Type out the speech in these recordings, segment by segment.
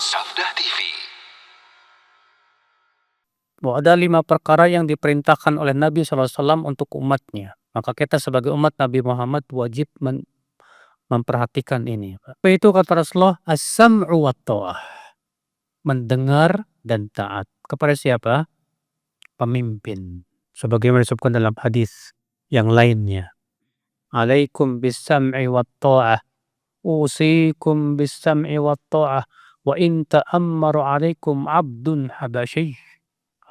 Sabda TV. Bahwa ada 5 perkara yang diperintahkan oleh Nabi SAW untuk umatnya. Maka kita sebagai umat Nabi Muhammad wajib memperhatikan ini. Apa itu kata Rasulullah? As-sam'u wa ta'ah. Mendengar dan taat. Kepada siapa? Pemimpin. Sebagaimana disebutkan dalam hadis yang lainnya. Alaikum bis-sam'i wa ta'ah. Usikum bis-sam'i wa ta'ah. Wa in ta'ammaru alaikum abdun habasyih.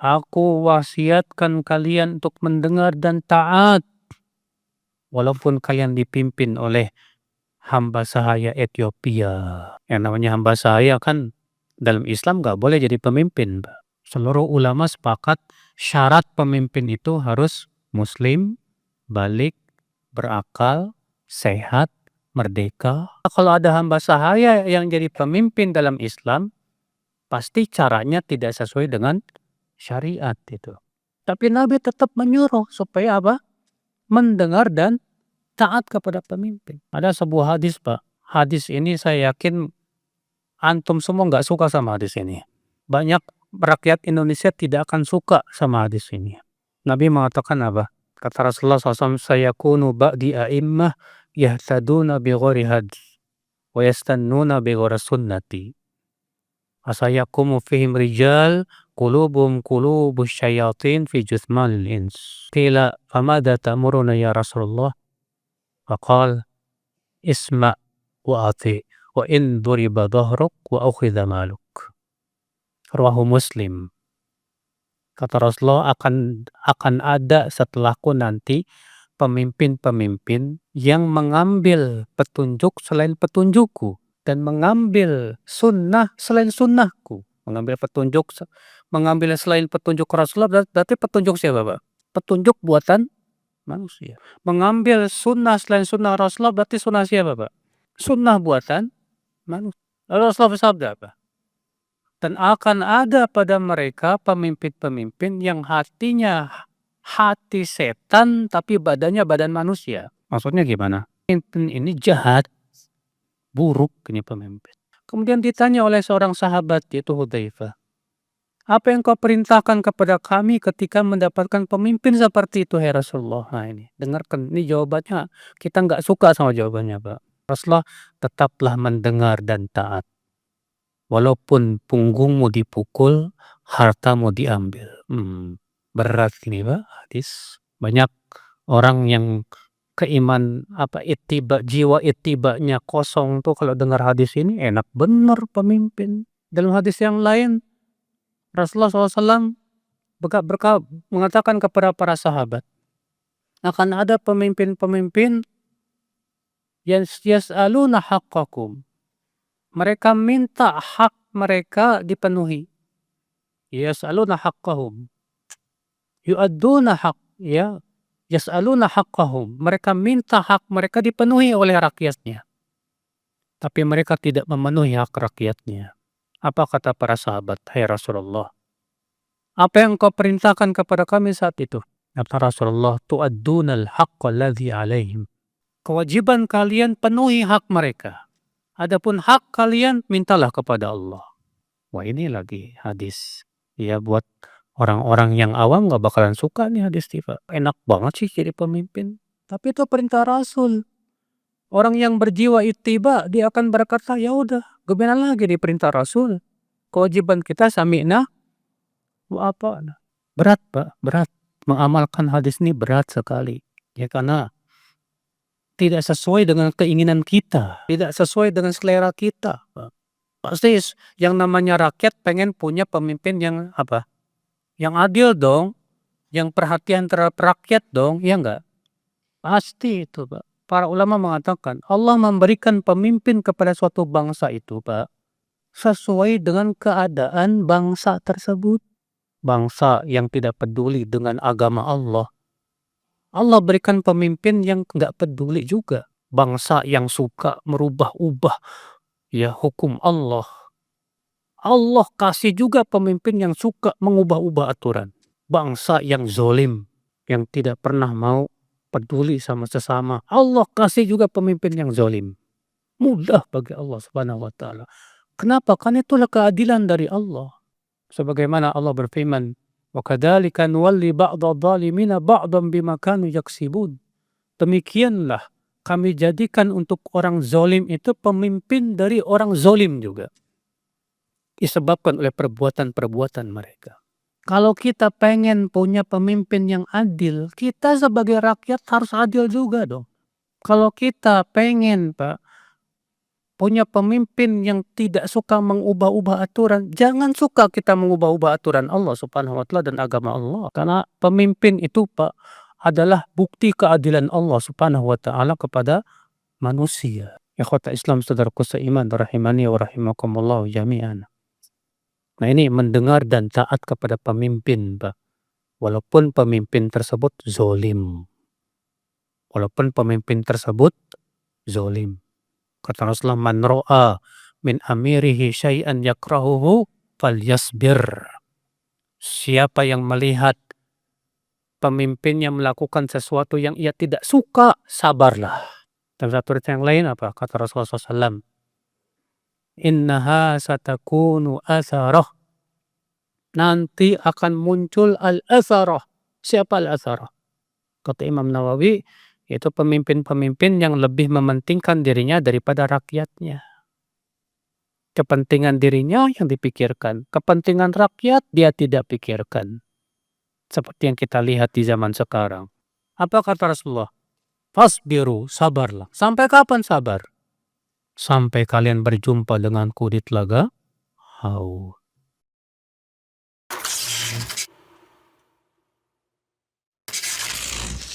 Aku wasiatkan kalian untuk mendengar dan taat. Walaupun kalian dipimpin oleh hamba sahaya Ethiopia. Yang namanya hamba sahaya kan dalam Islam gak boleh jadi pemimpin. Seluruh ulama sepakat syarat pemimpin itu harus muslim, balik, berakal, sehat, merdeka. Kalau ada hamba sahaya yang jadi pemimpin dalam Islam, pasti caranya tidak sesuai dengan syariat itu. Tapi Nabi tetap menyuruh supaya apa? Mendengar dan taat kepada pemimpin. Ada sebuah hadis, Pak. Hadis ini saya yakin antum semua nggak suka sama hadis ini. Banyak rakyat Indonesia tidak akan suka sama hadis ini. Nabi mengatakan apa? Kata Rasulullah SAW, sayakunu ba'di a'immah yahtaduna bi ghairi hadis wa yastannuna bi ghairi sunnati. Asayakumu fihim rijal qulubum qulubus syayatin fi juthmanil ins. Qila famada ta'muruna ya Rasulullah? Faqal isma' wa ati' wa in duriba dhahruk wa ukhidha maluk. Rawahu Muslim. Kata Rasulullah, akan ada setelahku nanti pemimpin-pemimpin yang mengambil petunjuk selain petunjukku dan mengambil sunnah selain sunnahku. Mengambil selain petunjuk Rasulullah berarti petunjuk siapa, Pak? Petunjuk buatan manusia. Mengambil sunnah selain sunnah Rasulullah berarti sunnah siapa, Pak? Sunnah buatan manusia. Rasulullah bersabda apa? Dan akan ada pada mereka pemimpin-pemimpin yang hatinya hati setan tapi badannya badan manusia. Maksudnya gimana? Pemimpin ini jahat, buruk ini pemimpin. Kemudian ditanya oleh seorang sahabat yaitu Hudzaifah, apa yang kau perintahkan kepada kami ketika mendapatkan pemimpin seperti itu, hai Rasulullah? Nah ini, dengarkan, ini jawabannya. Kita nggak suka sama jawabannya, Pak. Rasulullah, tetaplah mendengar dan taat. Walaupun punggungmu dipukul, hartamu diambil. Berat ini, Pak, hadis. Banyak orang yang jiwa itibanya kosong tuh kalau dengar hadis ini enak bener pemimpin. Dalam hadis yang lain Rasulullah SAW mengatakan kepada para sahabat, akan ada pemimpin-pemimpin yang yas'aluna haqqakum. Mereka minta hak mereka dipenuhi. Yas'aluna haqqahum. Yu'adduna haq, ya. Yas'aluna haqqahum. Mereka minta hak mereka dipenuhi oleh rakyatnya. Tapi mereka tidak memenuhi hak rakyatnya. Apa kata para sahabat? Hai Rasulullah, apa yang kau perintahkan kepada kami saat itu? Kata Rasulullah, tu'addunal haqqa alladhi alaihim. Kewajiban kalian penuhi hak mereka. Adapun hak kalian mintalah kepada Allah. Wah, ini lagi hadis. Ya, buat orang-orang yang awam gak bakalan suka nih hadis tiba. Enak banget sih jadi pemimpin. Tapi itu perintah Rasul. Orang yang berjiwa ittiba, dia akan berkata, ya udah, gimana lagi di perintah Rasul? Kewajiban kita sami'na wa ata'na. Berat, Pak, berat. Mengamalkan hadis ini berat sekali. Ya, karena tidak sesuai dengan keinginan kita, tidak sesuai dengan selera kita. Pasti yang namanya rakyat pengen punya pemimpin yang apa? Yang adil dong, yang perhatian terhadap rakyat dong, ya enggak? Pasti itu, Pak. Para ulama mengatakan Allah memberikan pemimpin kepada suatu bangsa itu, Pak, sesuai dengan keadaan bangsa tersebut. Bangsa yang tidak peduli dengan agama Allah, Allah berikan pemimpin yang nggak peduli juga. Bangsa yang suka merubah-ubah ya hukum Allah, Allah kasih juga pemimpin yang suka mengubah-ubah aturan. Bangsa yang zolim, yang tidak pernah mau peduli sama sesama, Allah kasih juga pemimpin yang zolim. Mudah bagi Allah Subhanahu wa ta'ala. Kenapa? Karena itulah keadilan dari Allah. Sebagaimana Allah berfirman, "Wa kadzalika nuwalli ba'dadh dhalimina ba'dhan bima kanu yaksibun." Demikianlah kami jadikan untuk orang zalim itu pemimpin dari orang zalim juga. Disebabkan oleh perbuatan-perbuatan mereka. Kalau kita pengen punya pemimpin yang adil, kita sebagai rakyat harus adil juga dong. Kalau kita pengen Pak, punya pemimpin yang tidak suka mengubah-ubah aturan, jangan suka kita mengubah-ubah aturan Allah Subhanahu wa Ta'ala dan agama Allah. Karena pemimpin itu Pak adalah bukti keadilan Allah Subhanahu wa Ta'ala kepada manusia. Ikhwata Islam saudaraku seiman rahimani wa rahimakumullah jami'an. Nah ini mendengar dan taat kepada pemimpin Pak. Walaupun pemimpin tersebut zolim. Walaupun pemimpin tersebut zolim. Kata Rasulullah, "Man ro'a min amirihi syai'an yakrahuhu falyasbir." Siapa yang melihat pemimpinnya melakukan sesuatu yang ia tidak suka, sabarlah. Dan satu ayat yang lain apa? Kata Rasulullah SAW, "Innaha satakunu atharah." Nanti akan muncul al-atharah. Siapa al-atharah? Kata Imam Nawawi, itu pemimpin-pemimpin yang lebih mementingkan dirinya daripada rakyatnya. Kepentingan dirinya yang dipikirkan, kepentingan rakyat dia tidak pikirkan. Seperti yang kita lihat di zaman sekarang. Apa kata Rasulullah? Fasbiru, sabarlah. Sampai kapan sabar? Sampai kalian berjumpa denganku di telaga haus.